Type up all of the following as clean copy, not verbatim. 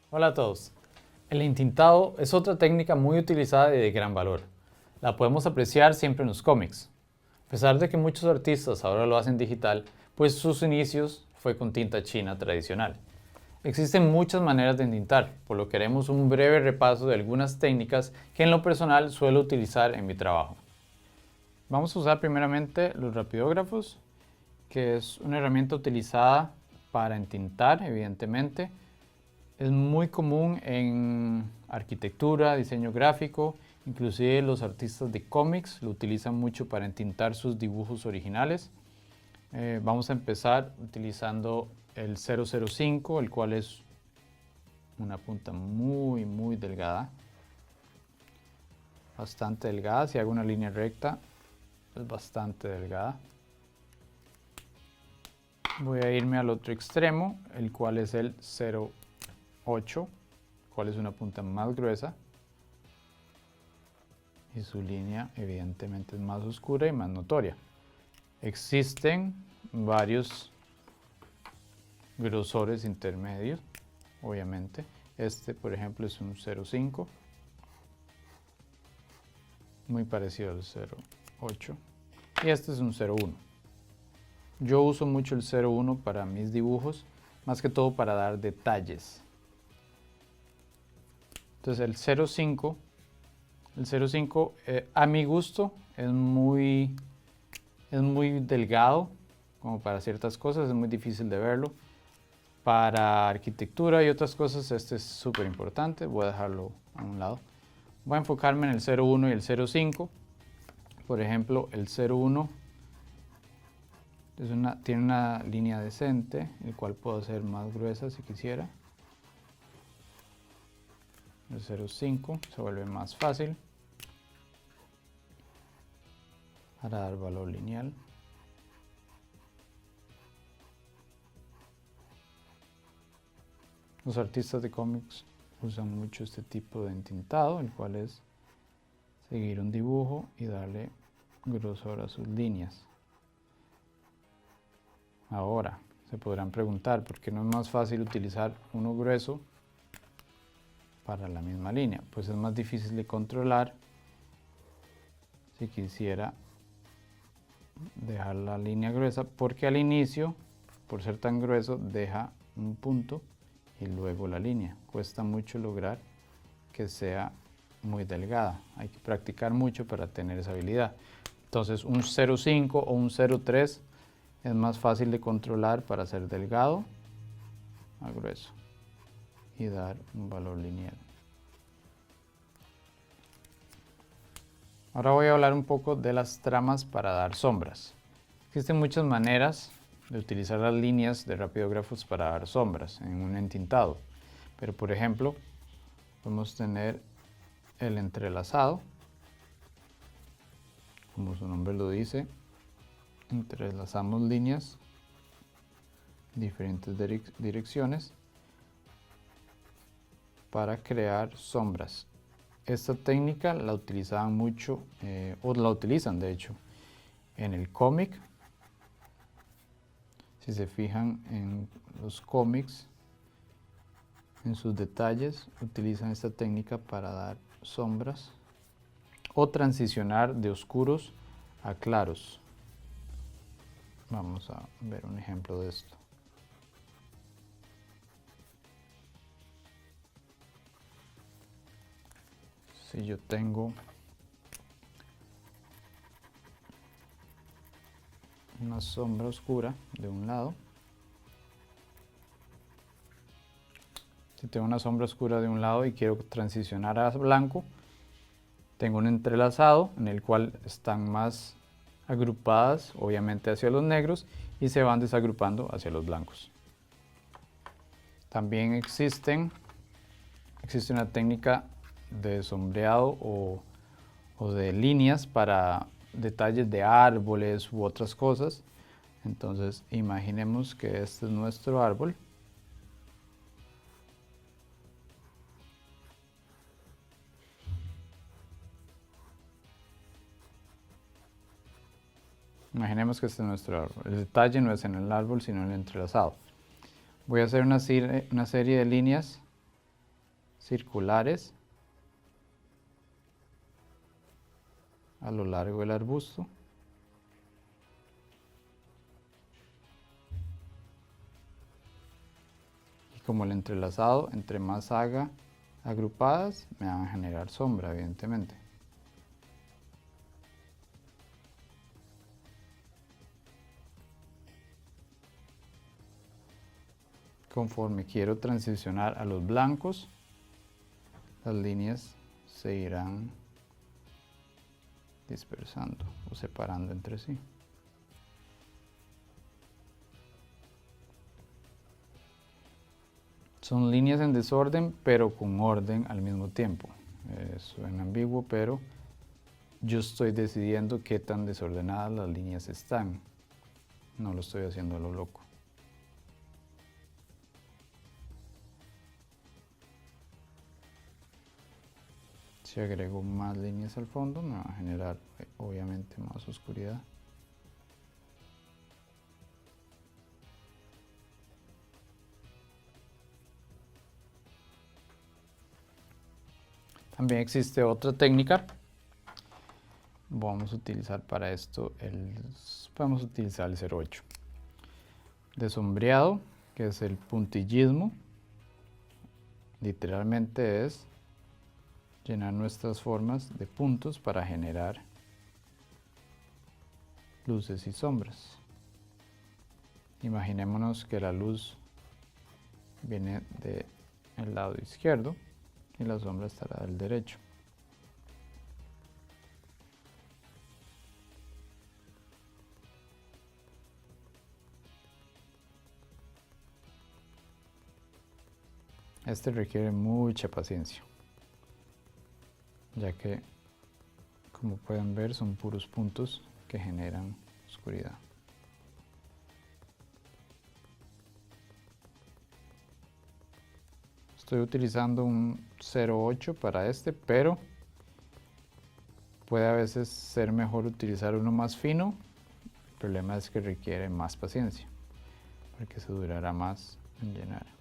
Hola a todos. El entintado es otra técnica muy utilizada y de gran valor. La podemos apreciar siempre en los cómics. A pesar de que muchos artistas ahora lo hacen digital, pues sus inicios fue con tinta china tradicional. Existen muchas maneras de entintar, por lo que haremos un breve repaso de algunas técnicas que en lo personal suelo utilizar en mi trabajo. Vamos a usar primeramente los rapidógrafos, que es una herramienta utilizada para entintar, evidentemente. Es muy común en arquitectura, diseño gráfico, inclusive los artistas de cómics lo utilizan mucho para entintar sus dibujos originales. Vamos a empezar utilizando el 005, el cual es una punta muy delgada, bastante delgada. Si hago una línea recta, es bastante delgada. Voy a irme al otro extremo, el cual es el 0,8, cual es una punta más gruesa. Y su línea evidentemente es más oscura y más notoria. Existen varios grosores intermedios, obviamente. Este, por ejemplo, es un 0,5, muy parecido al 0,8. Y este es un 0,1. Yo uso mucho el 0,1 para mis dibujos, más que todo para dar detalles. Entonces el 0,5, a mi gusto es muy delgado, como para ciertas cosas, es muy difícil de verlo. Para arquitectura y otras cosas este es súper importante, voy a dejarlo a un lado. Voy a enfocarme en el 0,1 y el 0,5. Por ejemplo, el 0,1 tiene una línea decente, el cual puedo hacer más gruesa si quisiera. El 0,5 se vuelve más fácil para dar valor lineal. Los artistas de cómics usan mucho este tipo de entintado, el cual es seguir un dibujo y darle grosor a sus líneas. Ahora, se podrán preguntar, ¿por qué no es más fácil utilizar uno grueso para la misma línea? Pues es más difícil de controlar si quisiera dejar la línea gruesa, porque al inicio, por ser tan grueso, deja un punto y luego la línea. Cuesta mucho lograr que sea muy delgada. Hay que practicar mucho para tener esa habilidad. Entonces un 0,5 o un 0,3 es más fácil de controlar para hacer delgado a grueso y dar un valor lineal. Ahora voy a hablar un poco de las tramas para dar sombras. Existen muchas maneras de utilizar las líneas de rapidógrafos para dar sombras en un entintado. Pero por ejemplo, podemos tener el entrelazado, como su nombre lo dice. Entrelazamos líneas en diferentes direcciones para crear sombras. Esta técnica la utilizaban mucho, o la utilizan de hecho, en el cómic. Si se fijan en los cómics, en sus detalles, utilizan esta técnica para dar sombras o transicionar de oscuros a claros. Vamos a ver un ejemplo de esto. Si yo tengo una sombra oscura de un lado, y quiero transicionar a blanco, tengo un entrelazado en el cual están más agrupadas, obviamente hacia los negros, y se van desagrupando hacia los blancos. También existe una técnica de sombreado o de líneas para detalles de árboles u otras cosas. Entonces imaginemos que este es nuestro árbol. Imaginemos que este es nuestro árbol. El detalle no es en el árbol, sino en el entrelazado. Voy a hacer una serie de líneas circulares a lo largo del arbusto. Y como el entrelazado, entre más haga agrupadas, me van a generar sombra, evidentemente. Conforme quiero transicionar a los blancos, las líneas se irán dispersando o separando entre sí. Son líneas en desorden, pero con orden al mismo tiempo. Suena ambiguo, pero yo estoy decidiendo qué tan desordenadas las líneas están. No lo estoy haciendo a lo loco. Si agrego más líneas al fondo, me va a generar obviamente más oscuridad. También existe otra técnica. Vamos a utilizar para esto podemos utilizar el 08 de sombreado, que es el puntillismo. Literalmente es llenar nuestras formas de puntos para generar luces y sombras. Imaginémonos que la luz viene del lado izquierdo y la sombra estará del derecho. Este requiere mucha paciencia, ya que, como pueden ver, son puros puntos que generan oscuridad. Estoy utilizando un 08 para este, pero puede a veces ser mejor utilizar uno más fino. El problema es que requiere más paciencia, porque se durará más en llenar.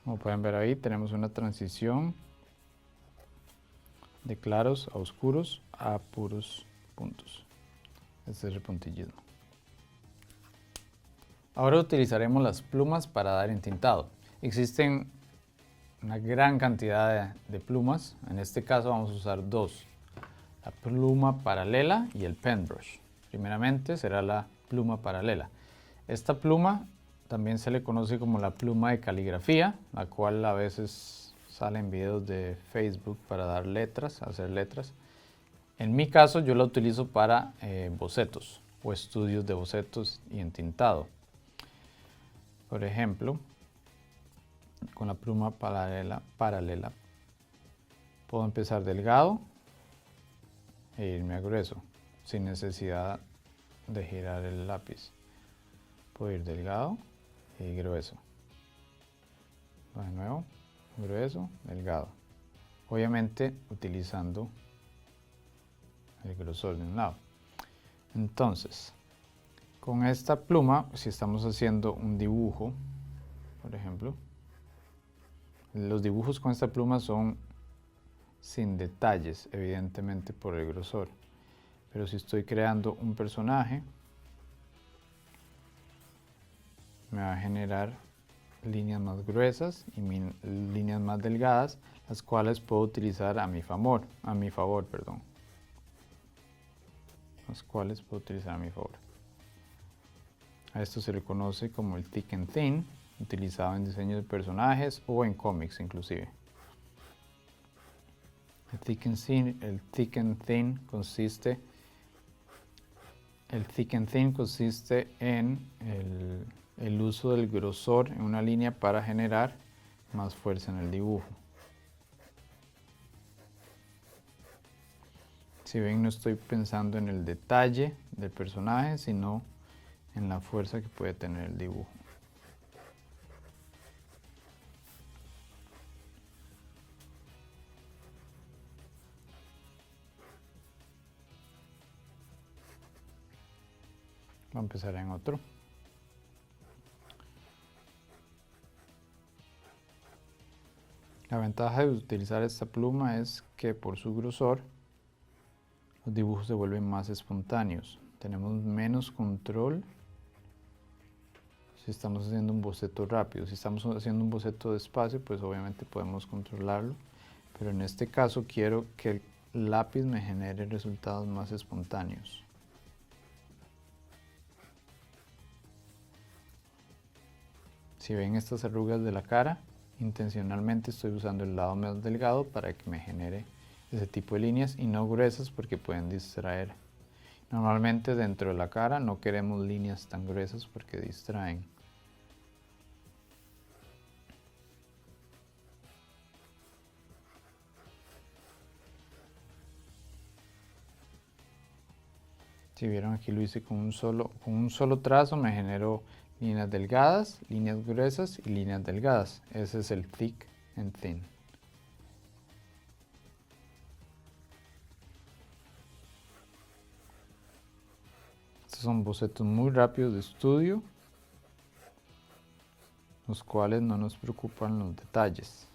Como pueden ver ahí, tenemos una transición de claros a oscuros a puros puntos. Este es el puntillismo. Ahora utilizaremos las plumas para dar entintado. Existen una gran cantidad de plumas. En este caso vamos a usar dos: la pluma paralela y el pen brush. Primeramente será la pluma paralela. Esta pluma también se le conoce como la pluma de caligrafía, la cual a veces sale en videos de Facebook para dar letras, hacer letras. En mi caso yo la utilizo para bocetos o estudios de bocetos y entintado. Por ejemplo, con la pluma paralela puedo empezar delgado e irme a grueso sin necesidad de girar el lápiz. Puedo ir delgado y grueso. De nuevo, grueso, delgado. Obviamente utilizando el grosor de un lado. Entonces, con esta pluma, si estamos haciendo un dibujo, por ejemplo, los dibujos con esta pluma son sin detalles, evidentemente por el grosor. Pero si estoy creando un personaje, me va a generar líneas más gruesas y líneas más delgadas, las cuales puedo utilizar a mi favor. A esto se le conoce como el thick and thin, utilizado en diseños de personajes o en cómics inclusive. El thick and thin consiste en el uso del grosor en una línea para generar más fuerza en el dibujo. Si ven, no estoy pensando en el detalle del personaje, sino en la fuerza que puede tener el dibujo. Voy a empezar en otro. La ventaja de utilizar esta pluma es que por su grosor los dibujos se vuelven más espontáneos. Tenemos menos control si estamos haciendo un boceto rápido. Si estamos haciendo un boceto despacio, pues obviamente podemos controlarlo. Pero en este caso quiero que el lápiz me genere resultados más espontáneos. Si ven estas arrugas de la cara, intencionalmente estoy usando el lado más delgado para que me genere ese tipo de líneas y no gruesas porque pueden distraer. Normalmente dentro de la cara no queremos líneas tan gruesas porque distraen. Si vieron, aquí lo hice con un solo trazo, me generó líneas delgadas, líneas gruesas y líneas delgadas. Ese es el thick and thin. Estos son bocetos muy rápidos de estudio, los cuales no nos preocupan los detalles.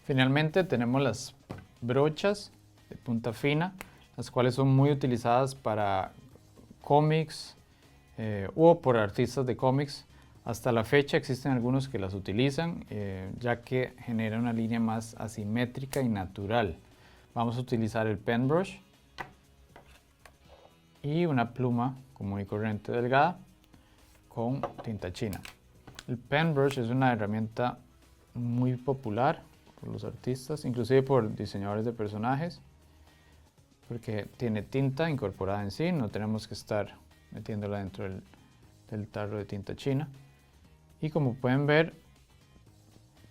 Finalmente tenemos las brochas de punta fina, las cuales son muy utilizadas para cómics o por artistas de cómics. Hasta la fecha existen algunos que las utilizan, ya que genera una línea más asimétrica y natural. Vamos a utilizar el pen brush y una pluma común y corriente delgada con tinta china. El pen brush es una herramienta muy popular por los artistas, inclusive por diseñadores de personajes, porque tiene tinta incorporada en sí, no tenemos que estar metiéndola dentro del tarro de tinta china. Y como pueden ver,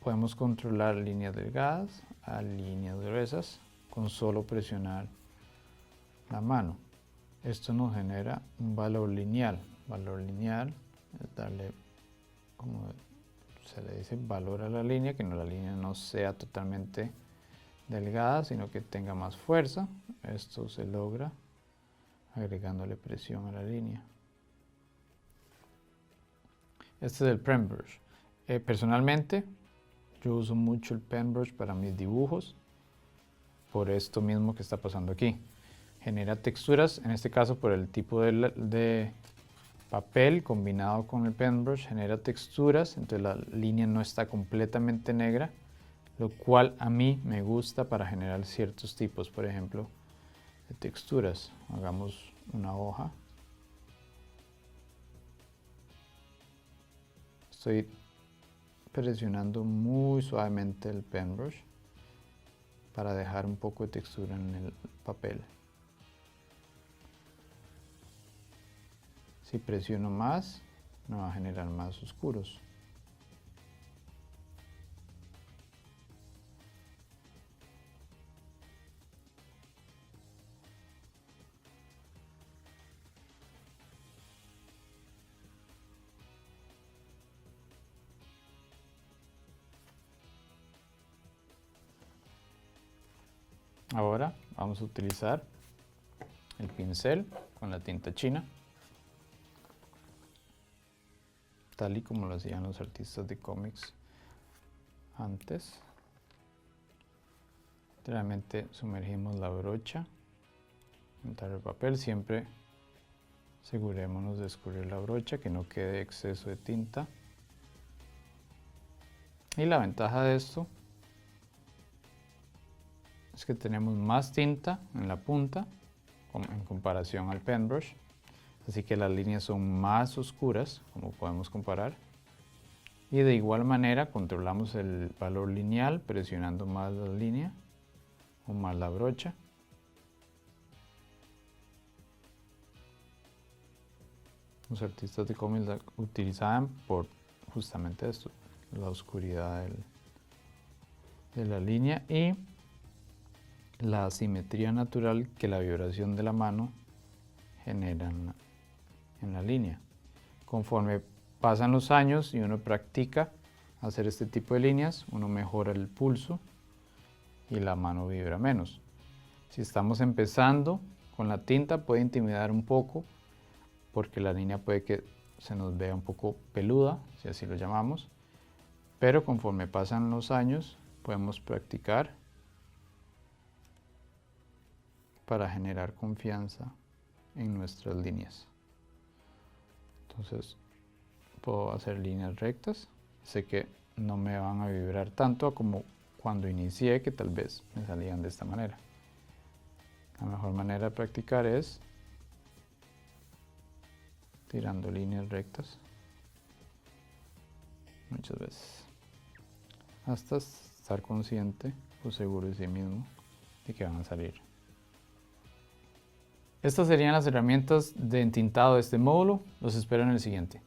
podemos controlar líneas delgadas a líneas gruesas con solo presionar la mano. Esto nos genera un valor lineal. Valor lineal es darle, como se le dice, valor a la línea, que la línea no sea totalmente delgada, sino que tenga más fuerza. Esto se logra agregándole presión a la línea. Este es el pen brush. Personalmente, yo uso mucho el pen brush para mis dibujos, por esto mismo que está pasando aquí. Genera texturas, en este caso por el tipo de papel combinado con el pen brush, genera texturas, entonces la línea no está completamente negra, lo cual a mí me gusta para generar ciertos tipos, por ejemplo, de texturas. Hagamos una hoja. Estoy presionando muy suavemente el pen brush para dejar un poco de textura en el papel. Si presiono más, me va a generar más oscuros. Ahora vamos a utilizar el pincel con la tinta china, tal y como lo hacían los artistas de cómics antes. Realmente sumergimos la brocha en el papel, siempre asegurémonos de escurrir la brocha, que no quede exceso de tinta. Y la ventaja de esto es que tenemos más tinta en la punta en comparación al pen brush, así que las líneas son más oscuras, como podemos comparar. Y de igual manera controlamos el valor lineal presionando más la línea o más la brocha. Los artistas de cómics la utilizaban por justamente esto, la oscuridad de la línea y la asimetría natural que la vibración de la mano genera en la línea. Conforme pasan los años y uno practica hacer este tipo de líneas, uno mejora el pulso y la mano vibra menos. Si estamos empezando con la tinta puede intimidar un poco porque la línea puede que se nos vea un poco peluda, si así lo llamamos, pero conforme pasan los años podemos practicar para generar confianza en nuestras líneas. Entonces puedo hacer líneas rectas, sé que no me van a vibrar tanto como cuando inicié, que tal vez me salían de esta manera. La mejor manera de practicar es tirando líneas rectas muchas veces hasta estar consciente o seguro de sí mismo de que van a salir. Estas serían las herramientas de entintado de este módulo. Los espero en el siguiente.